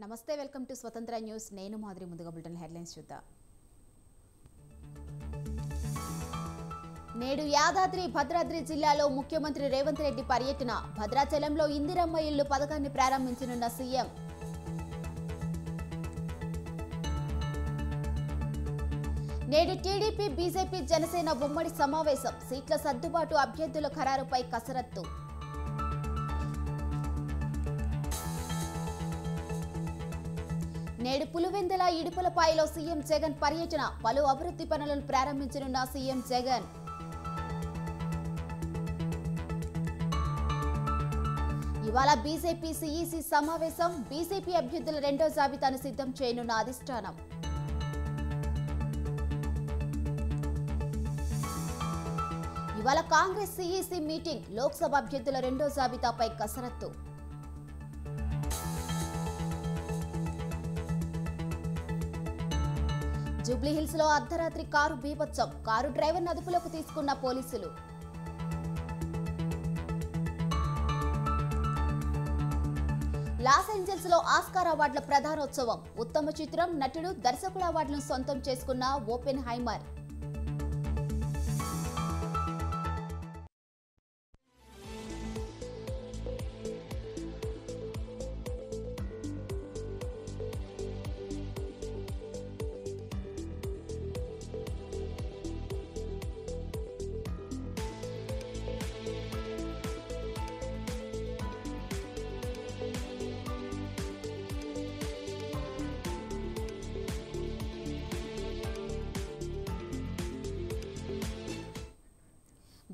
నమస్తే, welcome to స్వతంత్ర news. నేను మాధురి. ముందుగా బులెటిన్ హెడ్లైన్స్ చూద్దాం. నేడు యాదాద్రి భద్రాద్రి జిల్లాలో ముఖ్యమంత్రి రేవంత్ రెడ్డి పర్యటన. భద్రాచలంలో ఇందిరమ్మ ఇల్లు పథకాన్ని ప్రారంభించనున్న సీఎం. నేడు టీడీపీ, బీజేపీ, జనసేన ఉమ్మడి సమావేశం. సీట్ల సర్దుబాటు, అభ్యర్థుల ఖరారుపై కసరత్తు. నేడు పులివెందుల ఇడుపులపాయలో సీఎం జగన్ పర్యటన. పలు అభివృద్ధి పనులను ప్రారంభించనున్న సీఎం జగన్. ఇవాళ బీజేపీ సీఈసీ సమావేశం. బీజేపీ అభ్యర్థుల రెండో జాబితాను సిద్ధం చేయనున్న అధిష్టానం. ఇవాళ కాంగ్రెస్ సీఈసీ మీటింగ్. లోక్సభ అభ్యర్థుల రెండో జాబితాపై కసరత్తు. జూబ్లీహిల్స్ లో అర్ధరాత్రి కారు బీభత్సం. కారు డ్రైవర్ అదుపులోకి తీసుకున్న పోలీసులు. లాస్ ఏంజల్స్ లో ఆస్కార్ అవార్డుల ప్రధానోత్సవం. ఉత్తమ చిత్రం, నటుడు, దర్శకుల అవార్డులను సొంతం చేసుకున్న ఓపెన్ హైమర్.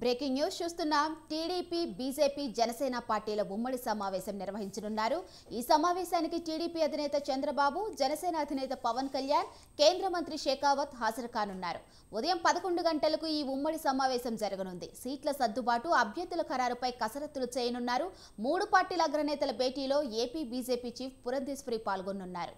బ్రేకింగ్ న్యూస్ చూస్తున్నాం. టీడీపీ, బీజేపీ, జనసేన పార్టీల ఉమ్మడి సమావేశం నిర్వహించనున్నారు. ఈ సమావేశానికి టీడీపీ అధినేత చంద్రబాబు, జనసేన అధినేత పవన్ కళ్యాణ్, కేంద్ర మంత్రి షెకావత్ హాజరు కానున్నారు. ఉదయం 11 గంటలకు ఈ ఉమ్మడి సమావేశం జరగనుంది. సీట్ల సర్దుబాటు, అభ్యర్థుల ఖరారుపై కసరత్తులు చేయనున్నారు. 3 పార్టీల అగ్రనేతల భేటీలో ఏపీ బీజేపీ చీఫ్ పురంధేశ్వరి పాల్గొనున్నారు.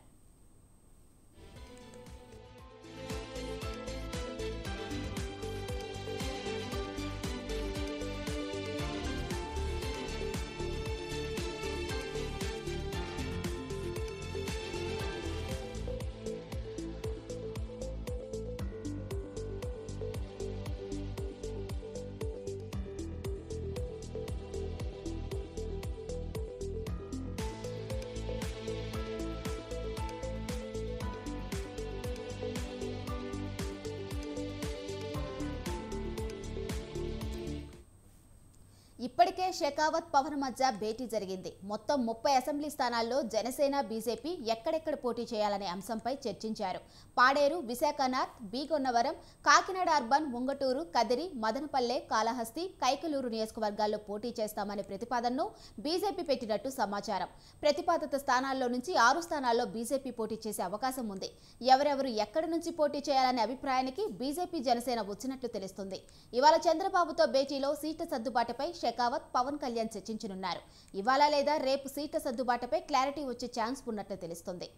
ఇప్పటికే షెకావత్, పవన్ మధ్య భేటీ జరిగింది. మొత్తం 30 అసెంబ్లీ స్థానాల్లో జనసేన, బీజేపీ ఎక్కడెక్కడ పోటీ చేయాలనే అంశంపై చర్చించారు. పాడేరు, విశాఖ నార్త్, బీగొన్నవరం, కాకినాడ అర్బన్, ముంగటూరు, కదిరి, మదనపల్లె, కాళహస్తి, కైకలూరు నియోజకవర్గాల్లో పోటీ చేస్తామనే ప్రతిపాదనను బీజేపీ పెట్టినట్టు సమాచారం. ప్రతిపాదిత స్థానాల్లో నుంచి 6 స్థానాల్లో బీజేపీ పోటీ చేసే అవకాశం ఉంది. ఎవరెవరు ఎక్కడి నుంచి పోటీ చేయాలనే అభిప్రాయానికి బీజేపీ, జనసేన వచ్చినట్లు తెలుస్తుంది. ఇవాళ చంద్రబాబుతో భేటీలో సీట్ల సర్దుబాటుపై షెకావత్, పవన్ కళ్యాణ్ చర్చించనున్నారు. ఇవాళ లేదా రేపు సీట్ల సర్దుబాటుపై క్లారిటీ వచ్చే ఛాన్స్ ఉన్నట్లు తెలుస్తుంది.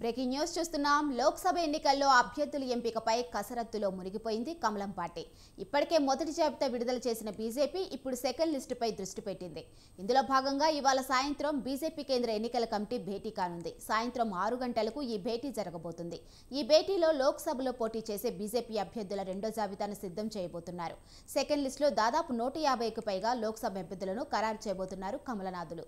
బ్రేకింగ్ న్యూస్ చూస్తున్నాం. లోక్సభ ఎన్నికల్లో అభ్యర్థుల ఎంపికపై కసరత్తులో మునిగిపోయింది కమలం పార్టీ. ఇప్పటికే మొదటి జాబితా విడుదల చేసిన బీజేపీ ఇప్పుడు సెకండ్ లిస్టుపై దృష్టి పెట్టింది. ఇందులో భాగంగా ఇవాళ సాయంత్రం బీజేపీ కేంద్ర ఎన్నికల కమిటీ భేటీ కానుంది. సాయంత్రం 6 గంటలకు ఈ భేటీ జరగబోతుంది. ఈ భేటీలో లోక్సభలో పోటీ చేసే బీజేపీ అభ్యర్థుల రెండో జాబితాను సిద్ధం చేయబోతున్నారు. సెకండ్ లిస్టులో దాదాపు 150కు పైగా లోక్సభ అభ్యర్థులను ఖరారు చేయబోతున్నారు కమలనాథులు.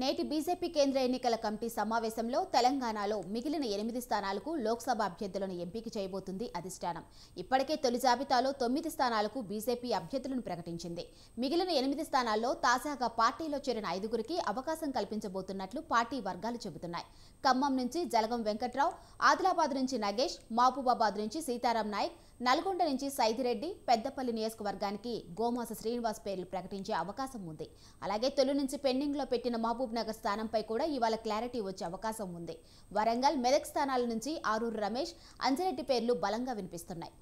నేటి బీజేపీ కేంద్ర ఎన్నికల కమిటీ సమావేశంలో తెలంగాణలో మిగిలిన 8 స్థానాలకు లోక్సభ అభ్యర్థులను ఎంపిక చేయబోతుంది అధిష్టానం. ఇప్పటికే తొలి జాబితాలో 9 స్థానాలకు బీజేపీ అభ్యర్థులను ప్రకటించింది. మిగిలిన 8 స్థానాల్లో తాజాగా పార్టీలో చేరిన 5గురికి అవకాశం కల్పించబోతున్నట్లు పార్టీ వర్గాలు చెబుతున్నాయి. ఖమ్మం నుంచి జలగం వెంకట్రావు, ఆదిలాబాద్ నుంచి నగేష్, మహబూబాబాద్ నుంచి సీతారాం నాయక్, నల్గొండ నుంచి సైదిరెడ్డి, పెద్దపల్లి నియోజకవర్గానికి గోమాస శ్రీనివాస్ పేర్లు ప్రకటించే అవకాశం ఉంది. అలాగే తొలి నుంచి పెండింగ్లో పెట్టిన మహబూబ్ నగర్ స్థానంపై కూడా ఇవాళ క్లారిటీ వచ్చే అవకాశం ఉంది. వరంగల్, మెదక్ స్థానాల నుంచి ఆరూరు రమేష్, అంజిరెడ్డి పేర్లు బలంగా వినిపిస్తున్నాయి.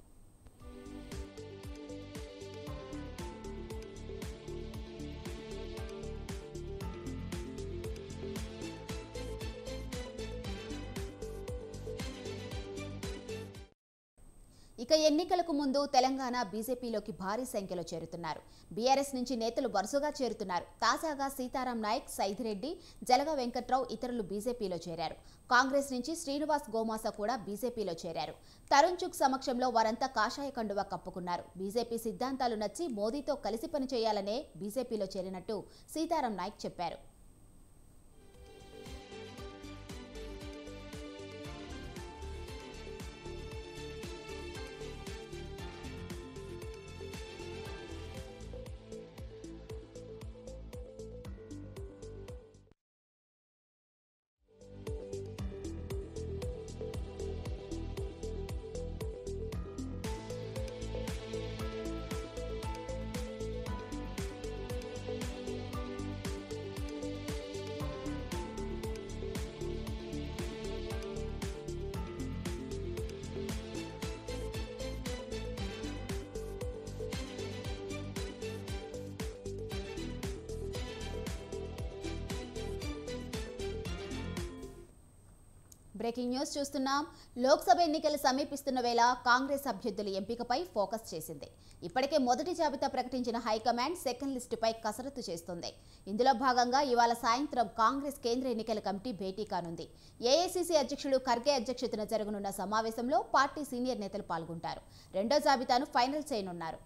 ఇక ఎన్నికలకు ముందు తెలంగాణ బీజేపీలోకి భారీ సంఖ్యలో చేరుతున్నారు. బీఆర్ఎస్ నుంచి నేతలు వరుసగా చేరుతున్నారు. తాజాగా సీతారాం నాయక్, సైదిరెడ్డి, జలగ వెంకట్రావు ఇతరులు బీజేపీలో చేరారు. కాంగ్రెస్ నుంచి శ్రీనివాస్ గోమాస కూడా బీజేపీలో చేరారు. తరుణ్ చుగ్ సమక్షంలో వారంతా కాషాయ కండువా కప్పుకున్నారు. బీజేపీ సిద్ధాంతాలు నచ్చి మోదీతో కలిసి పనిచేయాలనే బీజేపీలో చేరినట్టు సీతారాం నాయక్ చెప్పారు. బ్రేకింగ్ న్యూస్ చూస్తున్నాం. లోక్సభ ఎన్నికలు సమీపిస్తున్న వేళ కాంగ్రెస్ అభ్యర్థుల ఎంపికపై ఫోకస్ చేసింది. ఇప్పటికే మొదటి జాబితా ప్రకటించిన హైకమాండ్ సెకండ్ లిస్టుపై కసరత్తు చేస్తుంది. ఇందులో భాగంగా ఇవాళ సాయంత్రం కాంగ్రెస్ కేంద్ర ఎన్నికల కమిటీ భేటీ కానుంది. ఏఐసీసీ అధ్యక్షుడు ఖర్గే అధ్యక్షతన జరగనున్న సమావేశంలో పార్టీ సీనియర్ నేతలు పాల్గొంటారు. రెండో జాబితాను ఫైనల్ చేయనున్నారు.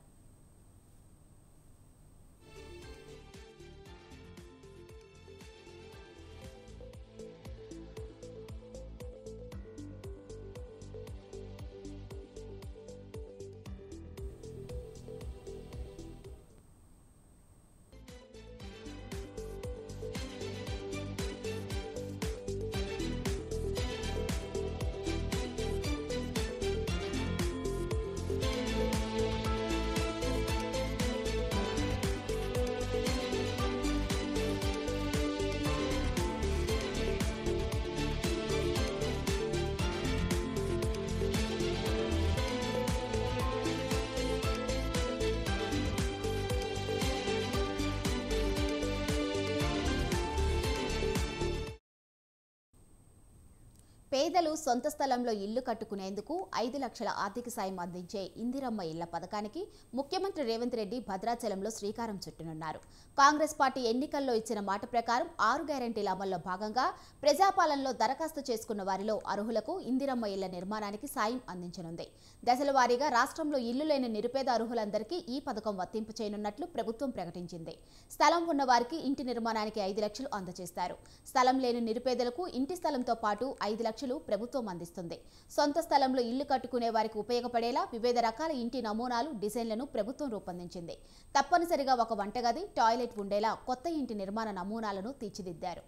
పేదలు సొంత స్థలంలో ఇల్లు కట్టుకునేందుకు 5 లక్షల ఆర్థిక సాయం అందించే ఇందిరమ్మ ఇళ్ల పథకానికి ముఖ్యమంత్రి రేవంత్ రెడ్డి భద్రాచలంలో శ్రీకారం చుట్టనున్నారు. కాంగ్రెస్ పార్టీ ఎన్నికల్లో ఇచ్చిన మాట ప్రకారం 6 గ్యారెంటీల అమల్లో భాగంగా ప్రజాపాలనలో దరఖాస్తు చేసుకున్న వారిలో అర్హులకు ఇందిరమ్మ ఇళ్ల నిర్మాణానికి సాయం అందించనుంది. దశల వారీగా రాష్ట్రంలో ఇల్లు లేని నిరుపేద అర్హులందరికీ ఈ పథకం వర్తింపు చేయనున్నట్లు ప్రభుత్వం ప్రకటించింది. స్థలం ఉన్న వారికి ఇంటి నిర్మాణానికి 5 లక్షలు అందజేస్తారు. స్థలం లేని నిరుపేదలకు ఇంటి స్థలంతో పాటు 5 లక్షలు ప్రభుత్వం అందిస్తుంది. సొంత స్థలంలో ఇల్లు కట్టుకునే వారికి ఉపయోగపడేలా వివిధ రకాల ఇంటి నమూనాలు, డిజైన్లను ప్రభుత్వం రూపొందించింది. తప్పనిసరిగా ఒక వంటగది, టాయిలెట్ ఉండేలా కొత్త ఇంటి నిర్మాణ నమూనాలను తీర్చిదిద్దారు.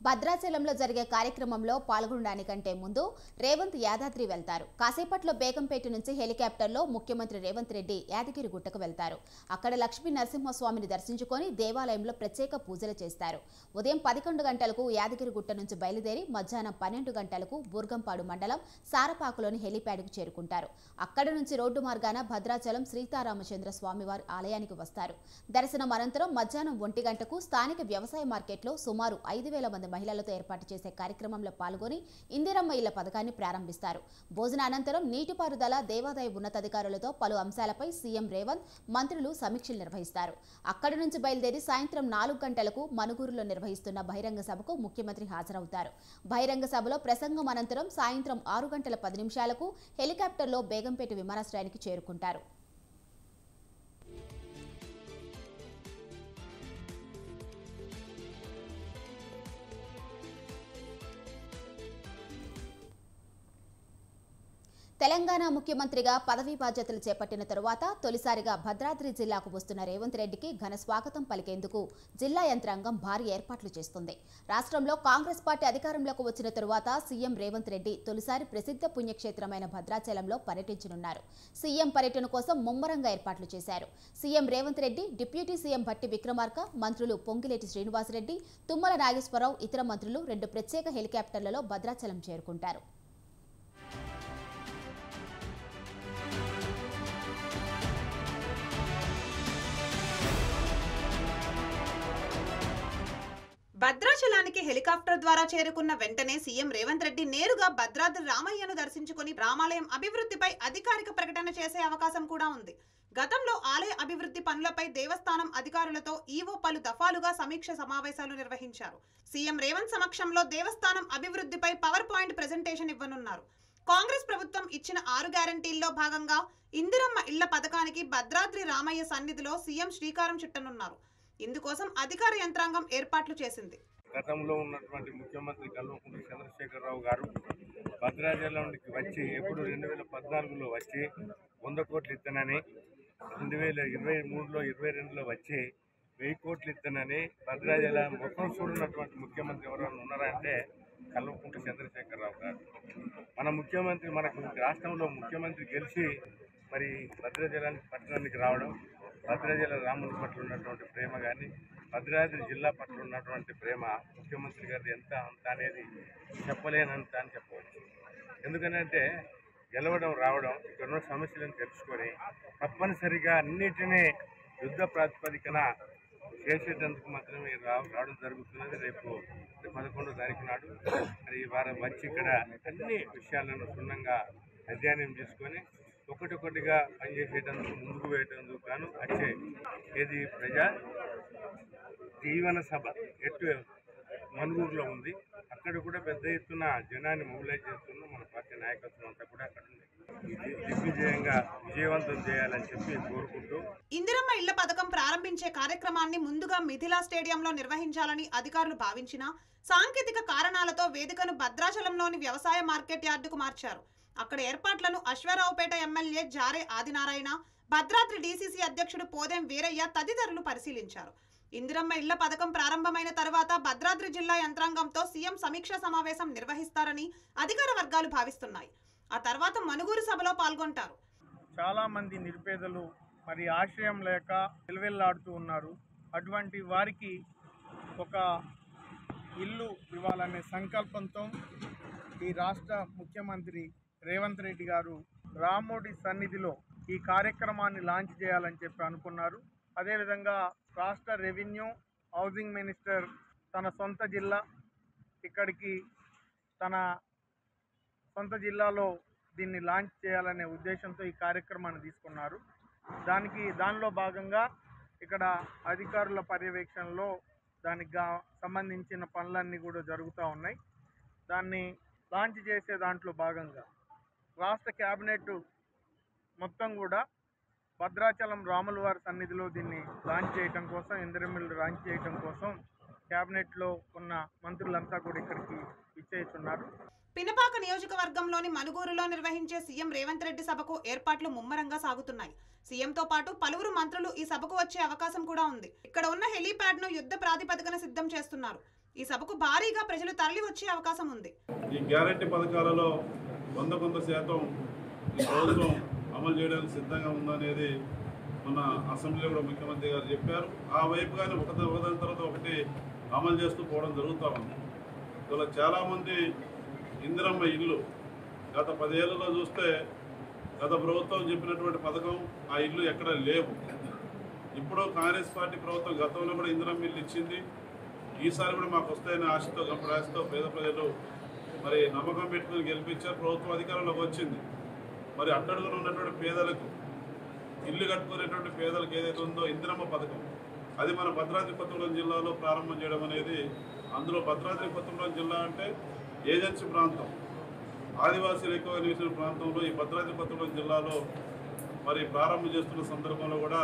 భద్రాచలంలో జరిగే కార్యక్రమంలో పాల్గొనడానికంటే ముందు రేవంత్ యాదాద్రి వెళ్తారు. కాసేపట్లో బేగంపేట నుంచి హెలికాప్టర్లో ముఖ్యమంత్రి రేవంత్ రెడ్డి యాదగిరి గుట్టకు వెళ్తారు. అక్కడ లక్ష్మీ నరసింహస్వామిని దర్శించుకొని దేవాలయంలో ప్రత్యేక పూజలు చేస్తారు. ఉదయం 11 గంటలకు యాదగిరి గుట్ట నుంచి బయలుదేరి మధ్యాహ్నం 12 గంటలకు బూర్గంపాడు మండలం సారపాకులోని హెలిప్యాడ్కు చేరుకుంటారు. అక్కడ నుంచి రోడ్డు మార్గాన భద్రాచలం సీతారామచంద్ర స్వామివారి ఆలయానికి వస్తారు. దర్శనం అనంతరం మధ్యాహ్నం 1 గంటకు స్థానిక వ్యవసాయ మార్కెట్లో సుమారు 5,000 మంది మహిళలతో ఏర్పాటు చేసే కార్యక్రమంలో పాల్గొని ఇందిరమ్మ ఇళ్ల పథకాన్ని ప్రారంభిస్తారు. భోజన అనంతరం నీటిపారుదల దేవాదాయ ఉన్నతాధికారులతో పలు అంశాలపై సీఎం రేవంత్ మంత్రులు సమీక్షలు నిర్వహిస్తారు. అక్కడి నుంచి బయలుదేరి సాయంత్రం 4 గంటలకు మనుగూరులో నిర్వహిస్తున్న బహిరంగ సభకు ముఖ్యమంత్రి హాజరవుతారు. బహిరంగ సభలో ప్రసంగం అనంతరం సాయంత్రం 6 గంటల 10 నిమిషాలకు హెలికాప్టర్లో బేగంపేట విమానాశ్రయానికి చేరుకుంటారు. తెలంగాణ ముఖ్యమంత్రిగా పదవీ బాధ్యతలు చేపట్టిన తరువాత తొలిసారిగా భద్రాద్రి జిల్లాకు వస్తున్న రేవంత్ రెడ్డికి ఘన స్వాగతం పలికేందుకు జిల్లా యంత్రాంగం భారీ ఏర్పాట్లు చేస్తుంది. రాష్ట్రంలో కాంగ్రెస్ పార్టీ అధికారంలోకి వచ్చిన తరువాత సీఎం రేవంత్ రెడ్డి తొలిసారి ప్రసిద్ధ పుణ్యక్షేత్రమైన భద్రాచలంలో పర్యటించనున్నారు. సీఎం పర్యటన కోసం ముమ్మరంగా ఏర్పాట్లు చేశారు. CM Revanth Reddy, deputy CM Bhatti Vikramarka, మంత్రులు పొంగిలేటి శ్రీనివాసరెడ్డి, తుమ్మల నాగేశ్వరరావు, ఇతర మంత్రులు 2 ప్రత్యేక హెలికాప్టర్లలో భద్రాచలం చేరుకుంటారు. భద్రాచలానికి హెలికాప్టర్ ద్వారా చేరుకున్న వెంటనే సీఎం రేవంత్ రెడ్డి నేరుగా భద్రాద్రి రామయ్యను దర్శించుకుని రామాలయం అభివృద్ధిపై అధికారిక ప్రకటన చేసే అవకాశం కూడా ఉంది. గతంలో ఆలయ అభివృద్ధి పనులపై దేవస్థానం అధికారులతో ఈవో పలు దఫాలుగా సమీక్ష సమావేశాలు నిర్వహించారు. సీఎం రేవంత్ సమక్షంలో దేవస్థానం అభివృద్ధిపై పవర్ పాయింట్ ప్రెజెంటేషన్ ఇవ్వనున్నారు. కాంగ్రెస్ ప్రభుత్వం ఇచ్చిన 6 గ్యారంటీల్లో భాగంగా ఇందిరమ్మ ఇళ్ల పథకానికి భద్రాద్రి రామయ్య సన్నిధిలో సీఎం శ్రీకారం చుట్టనున్నారు. ఇందుకోసం అధికార యంత్రాంగం ఏర్పాట్లు చేసింది. గతంలో ఉన్నటువంటి ముఖ్యమంత్రి కల్వకుంట్ల చంద్రశేఖరరావు గారు భద్రాచలంకి వచ్చి ఎప్పుడు 2014లో వచ్చి 100 కోట్లు ఇస్తానని, 2023లో 22లో వచ్చి 1000 కోట్లు ఇస్తానని భద్రాచలం మొత్తం చూడనటువంటి ముఖ్యమంత్రి ఎవరైనా ఉన్నారంటే కల్వకుంట్ల చంద్రశేఖరరావు గారు. మన ముఖ్యమంత్రి మనకు రాష్ట్రంలో ముఖ్యమంత్రి గెలిచి మరి భద్రాచలానికి పట్టణానికి రావడం, భద్రాచల రాముని పట్ల ఉన్నటువంటి ప్రేమ కానీ, భద్రాద్రి జిల్లా పట్ల ఉన్నటువంటి ప్రేమ ముఖ్యమంత్రి గారి ఎంత అంత అనేది చెప్పలేనంత అని చెప్పవచ్చు. ఎందుకంటే గెలవడం, రావడం, ఇక్కడ ఉన్న సమస్యలను తెలుసుకొని తప్పనిసరిగా అన్నిటినీ యుద్ధ ప్రాతిపదికన చేసేటందుకు మాత్రమే రావడం జరుగుతున్నది. రేపు 11వ తారీఖు నాడు మరి ఈ వారం వచ్చి ఇక్కడ అన్ని విషయాలను క్షుణ్ణంగా అధ్యయనం చేసుకొని ఒకటిగా పనిచేసేటందుకు ముందుకు వేయటందుకు గాను వచ్చే ఏది ప్రజా జీవన సభ ఎటు మనుగూరులో ఉంది. అక్కడ కూడా పెద్ద ఎత్తున జనాన్ని మొబిలైజ్ చేస్తున్న మన పార్టీ నాయకత్వం అంతా కూడా అక్కడ ఉంది. దిగ్విజయంగా విజయవంతం చేయాలని చెప్పి కోరుకుంటూ ఇందిరమ్మ ఇళ్ల పథకం ప్రారంభించే కార్యక్రమాన్ని ముందుగా మిథిలా స్టేడియంలో నిర్వహించాలని అధికారులు భావించినా సాంకేతిక కారణాలతో వేదికను భద్రాచలంలోని వ్యవసాయ మార్కెట్ యార్డుకు మార్చారు. అక్కడ ఏర్పాట్లను అశ్వారావుపేట ఎమ్మెల్యే జారే ఆదినారాయణ, భద్రాద్రి డీసీసీ అధ్యక్షుడు పోదెం వీరయ్య తదితరులు పరిశీలించారు. ఇందిరమ్మ ఇళ్ల పథకం ప్రారంభమైన తర్వాత భద్రాద్రి జిల్లా యంత్రాంగంతో సీఎం సమీక్షా సమావేశం నిర్వహిస్తారని అధికార వర్గాలు భావిస్తున్నాయి. ఆ తర్వాత మనుగూరు సభలో పాల్గొంటారు. చాలా మంది నిరుపేదలు మరి ఆశ్రయం లేక వెలువెల్లాడుతూ ఉన్నారు. అటువంటి వారికి ఒక ఇల్లు ఇవ్వాలనే సంకల్పంతో ఈ రాష్ట్ర ముఖ్యమంత్రి రేవంత్ రెడ్డి గారు రామోడి సన్నిధిలో ఈ కార్యక్రమాన్ని లాంచ్ చేయాలని చెప్పి అనుకున్నారు. అదేవిధంగా రాష్ట్ర రెవెన్యూ హౌసింగ్ మినిస్టర్ తన సొంత జిల్లా ఇక్కడికి తన సొంత జిల్లాలో దీన్ని లాంచ్ చేయాలనే ఉద్దేశంతో ఈ కార్యక్రమాన్ని తీసుకున్నారు. దానిలో భాగంగా ఇక్కడ అధికారుల పర్యవేక్షణలో దానికి సంబంధించిన పనులన్నీ కూడా జరుగుతూ ఉన్నాయి. దాన్ని లాంచ్ చేసే దాంట్లో భాగంగా రాష్ట్ర క్యాబినెట్ మొత్తం కూడా భద్రాచలం రాములవారి సన్నిధిలో దీన్ని లాంచ్ చేయడం కోసం, ఇందిరమ్మ లాంచ్ చేయడం కోసం క్యాబినెట్లో ఉన్న మంత్రులంతా కూడా ఇక్కడికి విచ్చేస్తున్నారు. పినపాక నియోజకవర్గంలోని మనుగూరులో నిర్వహించే సీఎం రేవంత్ రెడ్డి సభకు ఏర్పాట్లు ముమ్మరంగా సాగుతున్నాయి. సీఎంతో పాటు పలువురు మంత్రులు ఈ సభకు వచ్చే అవకాశం కూడా ఉంది. ఇక్కడ ఉన్న హెలీప్యాడ్ ను యుద్ధ ప్రాతిపదికన సిద్ధం చేస్తున్నారు. ఈ సభకు భారీగా ప్రజలు తరలి వచ్చే అవకాశం ఉంది. ఈ గ్యారెంటీ పథకాలలో 100% ఈ ప్రభుత్వం అమలు చేయడానికి సిద్ధంగా ఉందనేది మన అసెంబ్లీలో కూడా ముఖ్యమంత్రి గారు చెప్పారు. ఆ వైపుగానే ఒకదాని తర్వాత ఒకటి అమలు చేస్తూ పోవడం జరుగుతూ ఉంది. ఇలా చాలామంది ఇందిరమ్మ ఇల్లు గత 10 ఏళ్లలో చూస్తే గత ప్రభుత్వం చెప్పినటువంటి పథకం ఆ ఇల్లు ఎక్కడ లేవు. ఇప్పుడు కాంగ్రెస్ పార్టీ ప్రభుత్వం గతంలో కూడా ఇందిరమ్మ ఇల్లు ఇచ్చింది. ఈసారి కూడా మాకు వస్తాయని ఆశతో గంపడాశతో పేద ప్రజలు మరి నమ్మకం పెట్టుకుని గెలిపించారు. ప్రభుత్వం అధికారంలోకి వచ్చింది. మరి అట్టడుగున ఉన్నటువంటి పేదలకు ఇల్లు కట్టుకునేటువంటి పేదలకు ఏదైతే ఉందో ఇందిరమ్మ పథకం అది మన భద్రాద్రి కొత్తగూడెం జిల్లాలో ప్రారంభం చేయడం అనేది, అందులో భద్రాద్రి కొత్తగూడెం జిల్లా అంటే ఏజెన్సీ ప్రాంతం, ఆదివాసీలు ఎక్కువగా నివసించిన ప్రాంతంలో ఈ భద్రాద్రి కొత్తగూడెం జిల్లాలో మరి ప్రారంభం చేస్తున్న సందర్భంలో కూడా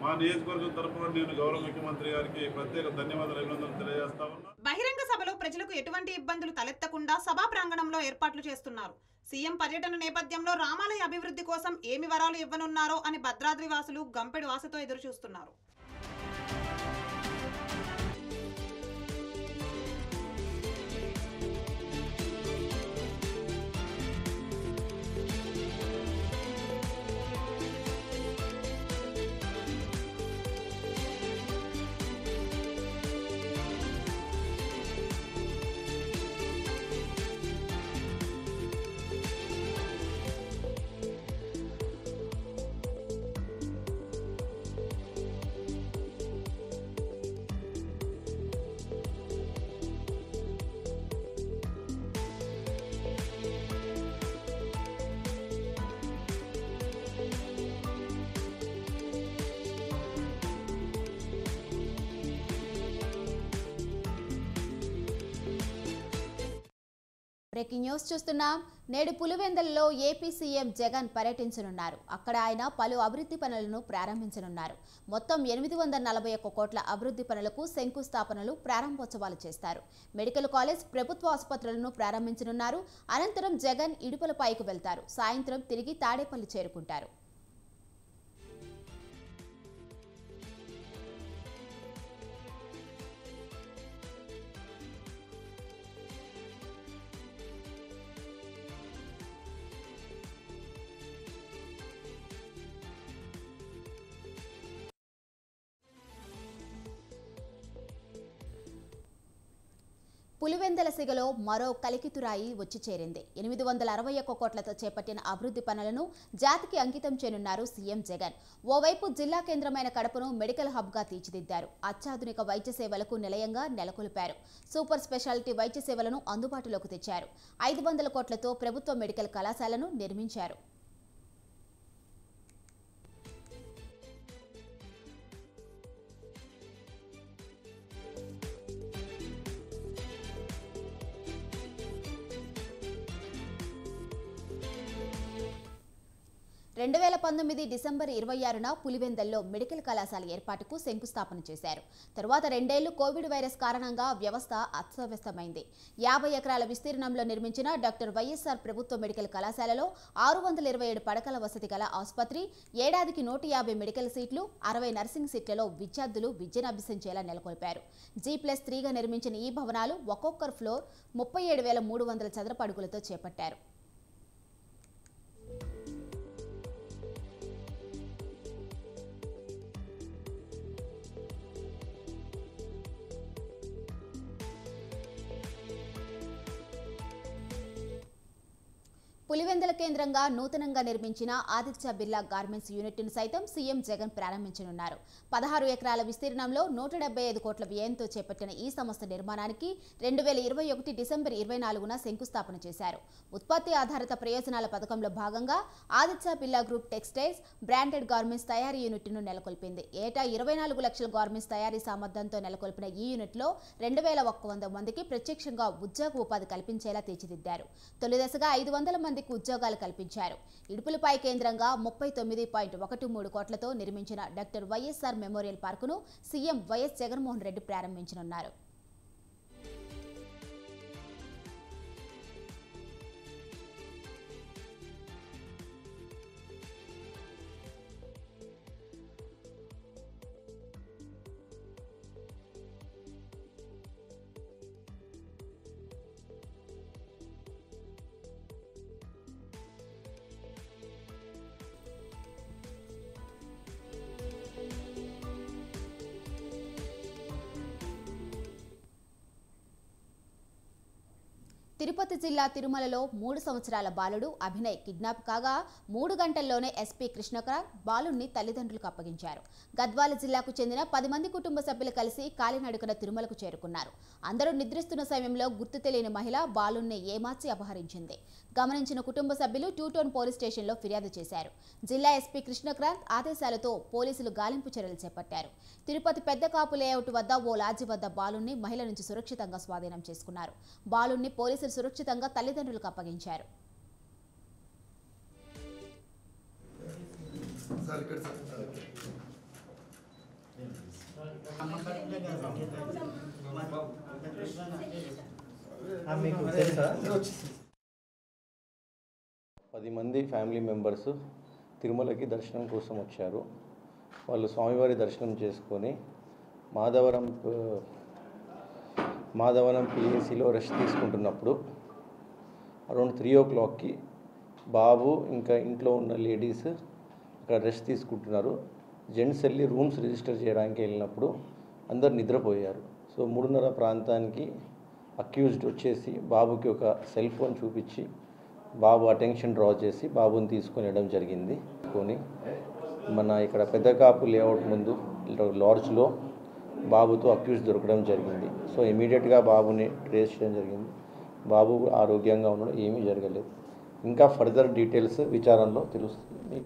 మా నియోజకవర్గం తరఫున నేను గౌరవ ముఖ్యమంత్రి గారికి ప్రత్యేక ధన్యవాదాలు అభినందనలు తెలియజేస్తా ఉన్నా. బహిరంగ సభలో ప్రజలకు ఎటువంటి ఇబ్బందులు తలెత్తకుండా సభా ప్రాంగణంలో ఏర్పాట్లు చేస్తున్నారు. సీఎం పర్యటన నేపథ్యంలో రామాలయ అభివృద్ధి కోసం ఏమి వరాలు ఇవ్వనున్నారో అని భద్రాద్రి వాసులు గంపెడు ఆశతో ఎదురు చూస్తున్నారు. బ్రేకింగ్ న్యూస్ చూస్తున్నాం. నేడు పులివెందులలో ఏపీ సీఎం జగన్ పర్యటించనున్నారు. అక్కడ ఆయన పలు అభివృద్ధి పనులను ప్రారంభించనున్నారు. మొత్తం 841 కోట్ల అభివృద్ధి పనులకు శంకుస్థాపనలు, ప్రారంభోత్సవాలు చేస్తారు. మెడికల్ కాలేజ్, ప్రభుత్వ ఆసుపత్రులను ప్రారంభించనున్నారు. అనంతరం జగన్ ఇడుపులపైకి వెళ్తారు. సాయంత్రం తిరిగి తాడేపల్లి చేరుకుంటారు. పులివెందుల సిగలో మరో కలికితురాయి వచ్చి చేరింది. 861 కోట్లతో చేపట్టిన అభివృద్ధి పనులను జాతికి అంకితం చేయనున్నారు సీఎం జగన్. ఓవైపు జిల్లా కేంద్రమైన కడపను మెడికల్ హబ్గా తీర్చిదిద్దారు. అత్యాధునిక వైద్య సేవలకు నిలయంగా నెలకొల్పారు. సూపర్ స్పెషాలిటీ వైద్య సేవలను అందుబాటులోకి తెచ్చారు. 500 కోట్లతో ప్రభుత్వ మెడికల్ కళాశాలను నిర్మించారు. డిసెంబర్ 26న పులివెందుల్లో మెడికల్ కళాశాల ఏర్పాటుకు శంకుస్థాపన చేశారు. తరువాత 2 ఏళ్లు కోవిడ్ వైరస్ కారణంగా వ్యవస్థ అస్తవ్యస్తమైంది. 50 ఎకరాల విస్తీర్ణంలో నిర్మించిన డాక్టర్ వైఎస్ఆర్ ప్రభుత్వ మెడికల్ కళాశాలలో 627 పడకల వసతి గల ఆసుపత్రి, ఏడాదికి 150 మెడికల్ సీట్లు, 60 నర్సింగ్ సీట్లలో విద్యార్థులు విద్యను అభ్యసించేలా నెలకొల్పారు. G+3గా నిర్మించిన ఈ భవనాలు ఒక్కొక్క ఫ్లోర్ 37,300 చదరపు అడుగులతో చేపట్టారు. పులివెందుల కేంద్రంగా నూతనంగా నిర్మించిన ఆదిత్య బిర్లా గార్మెంట్స్ యూనిట్ను సైతం సీఎం జగన్ ప్రారంభించనున్నారు. 16 ఎకరాల విస్తీర్ణంలో 175 కోట్ల వ్యయంతో చేపట్టిన ఈ సంస్థ నిర్మాణానికి 2021 డిసెంబర్ 24న శంకుస్థాపన చేశారు. ఉత్పత్తి ఆధారిత ప్రయోజనాల పథకంలో భాగంగా Aditya Birla group textiles, branded garments తయారీ యూనిట్ను నెలకొల్పింది. ఏటా 24 లక్షల గార్మెంట్స్ తయారీ సామర్థ్యంతో నెలకొల్పిన ఈ యూనిట్లో 2100 మందికి ప్రత్యక్షంగా ఉద్యోగ ఉపాధి కల్పించేలా తీర్చిదిద్దారు. తొలి దశగా 500 మందికి ఉద్యోగాలు కల్పించారు. ఇడుపులపై కేంద్రంగా 39.13 కోట్లతో నిర్మించిన డాక్టర్ వైఎస్ఆర్ మెమోరియల్ పార్కును సీఎం వైఎస్ జగన్మోహన్ రెడ్డి ప్రారంభించనున్నారు. తిరుపతి జిల్లా తిరుమలలో 3 సంవత్సరాల బాలుడు అభినయ్ కిడ్నాప్ కాగా 3 గంటల్లోనే ఎస్పీ కృష్ణకాంత్ బాలుడిని తల్లిదండ్రులకు అప్పగించారు. గద్వాల జిల్లాకు చెందిన 10 మంది కుటుంబ సభ్యులు కలిసి కాలినడకన తిరుమలకు చేరుకున్నారు. అందరూ నిద్రిస్తున్న సమయంలో గుర్తు తెలియని మహిళ బాలుడిని ఏమార్చి అపహరించింది. గమనించిన కుటుంబ సభ్యులు 2 టౌన్ పోలీస్ స్టేషన్లో ఫిర్యాదు చేశారు. జిల్లా ఎస్పీ కృష్ణకాంత్ ఆదేశాలతో పోలీసులు గాలింపు చర్యలు చేపట్టారు. తిరుపతి పెద్ద కాపు లేఅవుట్ వద్ద ఓ లాడ్జి వద్ద బాలుడిని మహిళ నుంచి సురక్షితంగా స్వాధీనం చేసుకున్నారు. బాలుడిని పోలీసులు సురక్షితంగా తల్లిదండ్రులకు అప్పగించారు. పది మంది ఫ్యామిలీ మెంబర్స్ తిరుమలకి దర్శనం కోసం వచ్చారు. వాళ్ళు స్వామివారి దర్శనం చేసుకొని మాధవరం పిఎస్సిలో రెస్ట్ తీసుకుంటున్నప్పుడు అరౌండ్ 3 o'clockకి బాబు ఇంకా ఇంట్లో ఉన్న లేడీస్ అక్కడ రెస్ట్ తీసుకుంటున్నారు. జెంట్స్ వెళ్ళి రూమ్స్ రిజిస్టర్ చేయడానికి వెళ్ళినప్పుడు అందరు నిద్రపోయారు. సో 3:30 ప్రాంతానికి అక్యూజ్డ్ వచ్చేసి బాబుకి ఒక సెల్ ఫోన్ చూపించి బాబు అటెన్షన్ డ్రా చేసి బాబుని తీసుకొని వెళ్ళడం జరిగింది. మన ఇక్కడ పెద్ద కాపు లేఅవుట్ ముందు లాడ్జ్లో బాబుతో అక్యూజ్ దొరకడం జరిగింది. సో ఇమీడియట్గా బాబుని ట్రేస్ చేయడం జరిగింది. బాబు ఆరోగ్యంగా ఉండడం ఏమీ జరగలేదు. ఇంకా ఫర్దర్ డీటెయిల్స్ విచారణలో తెలుస్తుంది.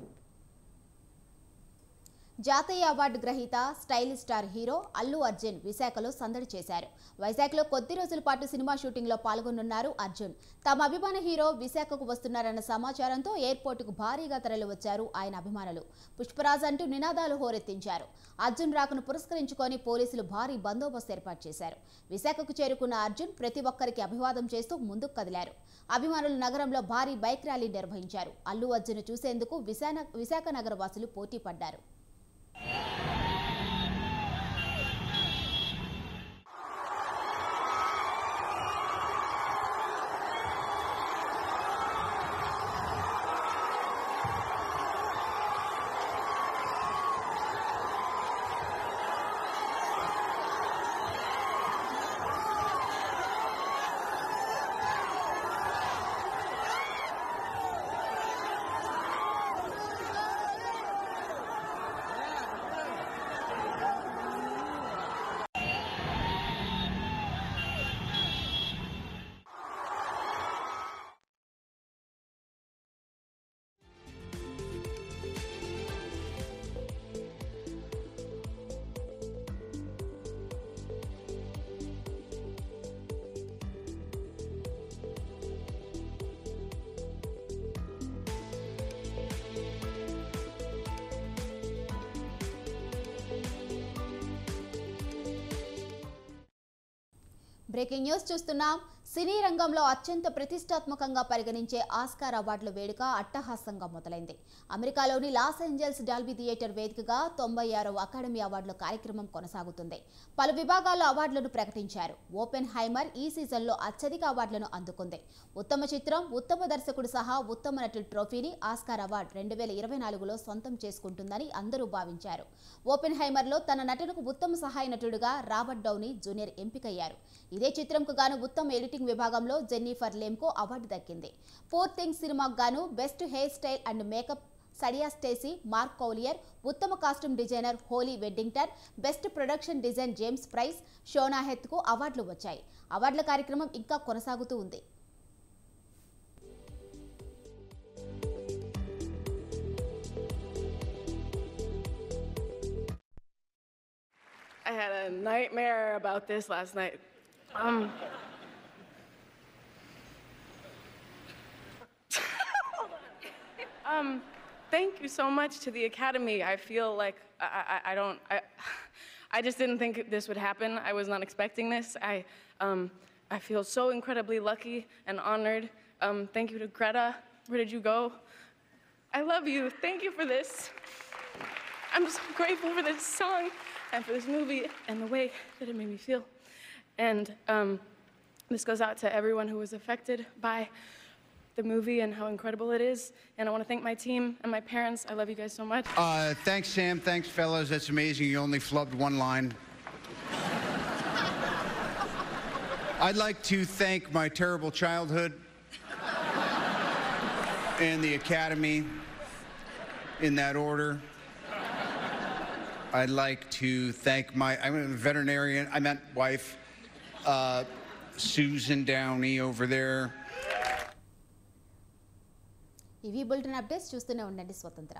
జాతీయ అవార్డు గ్రహీత stylish star hero Allu Arjun విశాఖలో సందడి చేశారు. వైజాగ్లో కొద్ది రోజుల పాటు సినిమా షూటింగ్లో పాల్గొనున్నారు అర్జున్. తమ అభిమాన హీరో విశాఖకు వస్తున్నారన్న సమాచారంతో ఎయిర్పోర్టుకు భారీగా తరలివచ్చారు ఆయన అభిమానులు. పుష్పరాజ్ అంటూ నినాదాలు హోరెత్తించారు. అర్జున్ రాకను పురస్కరించుకొని పోలీసులు భారీ బందోబస్తు ఏర్పాటు చేశారు. విశాఖకు చేరుకున్న అర్జున్ ప్రతి ఒక్కరికి అభివాదం చేస్తూ ముందుకు కదిలారు. అభిమానులు నగరంలో భారీ బైక్ ర్యాలీ నిర్వహించారు. అల్లు అర్జున్ చూసేందుకు విశాఖ నగర వాసులు పోటీ పడ్డారు. బ్రేకింగ్ న్యూస్ చూస్తున్నాం. సినీ రంగంలో అత్యంత ప్రతిష్టాత్మకంగా పరిగణించే ఆస్కార్ అవార్డుల వేడుక అట్టహాసంగా మొదలైంది. అమెరికాలోని లాస్ ఏంజల్స్ డాల్బీ థియేటర్ వేదికగా 96వ అకాడమీ అవార్డుల కార్యక్రమం కొనసాగుతుంది. పలు విభాగాల్లో అవార్డులను ప్రకటించారు. ఓపెన్ హైమర్ ఈ సీజన్లో అత్యధిక అవార్డులను అందుకుంది. ఉత్తమ చిత్రం, ఉత్తమ దర్శకుడు సహా ఉత్తమ నటుడి ట్రోఫీని ఆస్కార్ అవార్డు 2024లో సొంతం చేసుకుంటుందని అందరూ భావించారు. ఓపెన్ హైమర్లో తన నటనకు ఉత్తమ సహాయ నటుడుగా రాబర్ట్ డౌనీ జూనియర్ ఎంపికయ్యారు. ఇదే చిత్రంకు గాను ఉత్తమ ఎడిటింగ్ విభాగంలో జెన్నిఫర్ లేమ్కు అవార్డు దక్కింది. పూర్ థింగ్స్ సినిమాకు గాను best hair style and makeup Sadia Stacey, Mark Coulier, ఉత్తమ costume designer Holly Waddington, best production design James Price, Shona హెత్కు అవార్డులు వచ్చాయి. అవార్డుల కార్యక్రమం ఇంకా కొనసాగుతూ ఉంది. I had a nightmare about this last night. Thank you so much to the Academy. I feel like I just didn't think this would happen. I was not expecting this. I feel so incredibly lucky and honored. Thank you to Greta. Where did you go? I love you. Thank you for this. I'm so grateful for this song and for this movie and the way that it made me feel. And this goes out to everyone who was affected by the movie and how incredible it is. And I want to thank my team and my parents. I love you guys so much. Thanks, Sam. Thanks, fellas. That's amazing. You only flubbed one line. I'd like to thank my terrible childhood and the academy in that order. I'd like to thank I'm a veterinarian, I meant wife, Susan Downey over there. ఇవి bulletin updates చూస్తూనే ఉండండి స్వతంత్ర.